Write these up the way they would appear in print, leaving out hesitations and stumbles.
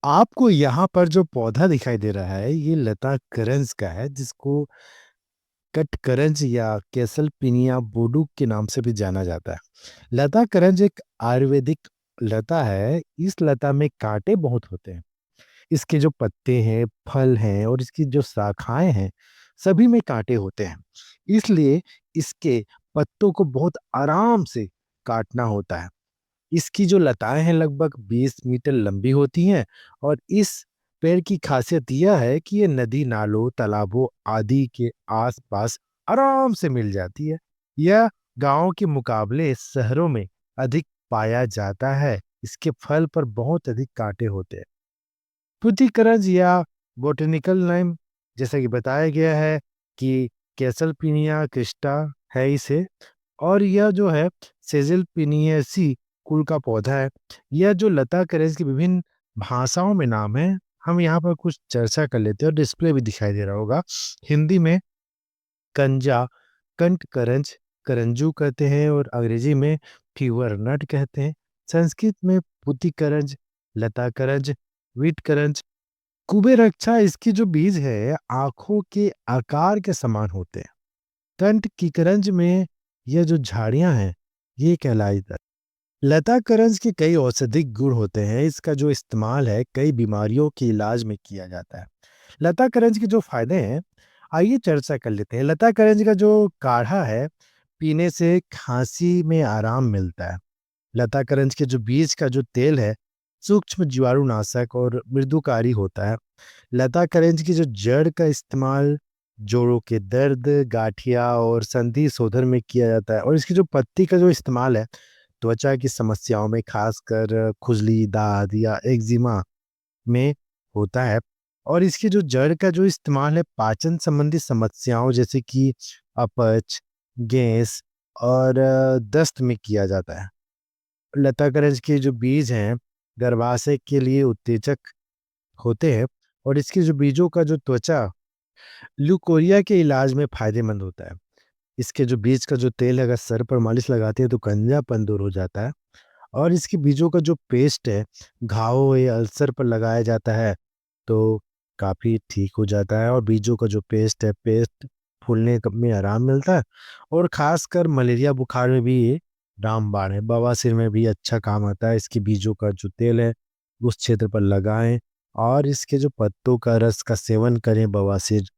आपको यहाँ पर जो पौधा दिखाई दे रहा है, ये लता करंज का है, जिसको कटकरंज या कैसलपिनिया बोडू के नाम से भी जाना जाता है। लता करंज एक आयुर्वेदिक लता है। इस लता में कांटे बहुत होते हैं। इसके जो पत्ते हैं, फल हैं और इसकी जो शाखाएं हैं, सभी में कांटे होते हैं। इसलिए इसके पत्तों को बहुत आराम से काटना होता है। इसकी जो लताएं हैं लगभग 20 मीटर लंबी होती हैं और इस पेड़ की खासियत यह है कि ये नदी नालों तालाबों आदि के आसपास आराम से मिल जाती है। यह गांवों के मुकाबले शहरों में अधिक पाया जाता है। इसके फल पर बहुत अधिक कांटे होते हैं। पुथिकरज या बोटेनिकल नेम जैसा कि बताया गया है कि कैसलपिनिया क्रिस्टा है इसे, और यह जो है सेजिल पिनियसी कुल का पौधा है। यह जो लता करेज की विभिन्न भाषाओं में नाम है, हम यहाँ पर कुछ चर्चा कर लेते हैं और डिस्प्ले भी दिखाई दे रहा होगा। हिंदी में कंजा, कंट करंज, करंजू कहते हैं और अंग्रेजी में फीवर नट कहते हैं। संस्कृत में पुति करंज, लता करंज, वीट करंज, कुबेर रक्षा, इसकी जो बीज है आंखों के आकार के समान होते हैं। कंठ की करंज में यह जो झाड़ियां हैं, ये कहलाई जाती हैं। लता करंज के कई औषधिक गुण होते हैं। इसका जो इस्तेमाल है कई बीमारियों के इलाज में किया जाता है। लता करंज के जो फायदे हैं, आइए चर्चा कर लेते हैं। लता करंज का जो काढ़ा है, पीने से खांसी में आराम मिलता है। लता करंज के जो बीज का जो तेल है, सूक्ष्म जीवाणुनाशक और मृदुकारी होता है। लता करंज की जो जड़ का इस्तेमाल जोड़ों के दर्द, गाठिया और संधि शोधन में किया जाता है, और इसकी जो पत्ती का जो इस्तेमाल है त्वचा की समस्याओं में, खासकर खुजली, दाद या एक्जिमा में होता है। और इसकी जो जड़ का जो इस्तेमाल है पाचन संबंधी समस्याओं जैसे कि अपच, गैस और दस्त में किया जाता है। लता करंज के जो बीज हैं गर्भाशय के लिए उत्तेजक होते हैं, और इसके जो बीजों का जो त्वचा ल्यूकोरिया के इलाज में फायदेमंद होता है। इसके जो बीज का जो तेल है अगर सर पर मालिश लगाते हैं तो कंजापन दूर हो जाता है। और इसके बीजों का जो पेस्ट है घावों या अल्सर पर लगाया जाता है तो काफ़ी ठीक हो जाता है। और बीजों का जो पेस्ट फूलने में आराम मिलता है, और खासकर मलेरिया बुखार में भी ये रामबाण है। बवासीर में भी अच्छा काम आता है। इसके बीजों का जो तेल है उस क्षेत्र पर लगाएं, और इसके जो पत्तों का रस का सेवन करें। बवासीर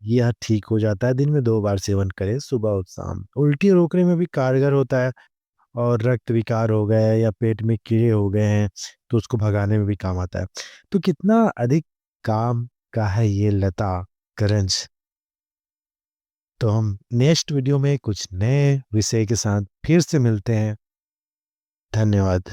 यह ठीक हो जाता है। दिन में 2 बार सेवन करें, सुबह और शाम। उल्टी रोकने में भी कारगर होता है, और रक्त विकार हो गए या पेट में कीड़े हो गए हैं तो उसको भगाने में भी काम आता है। तो कितना अधिक काम का है ये लता करंज। तो हम नेक्स्ट वीडियो में कुछ नए विषय के साथ फिर से मिलते हैं। धन्यवाद।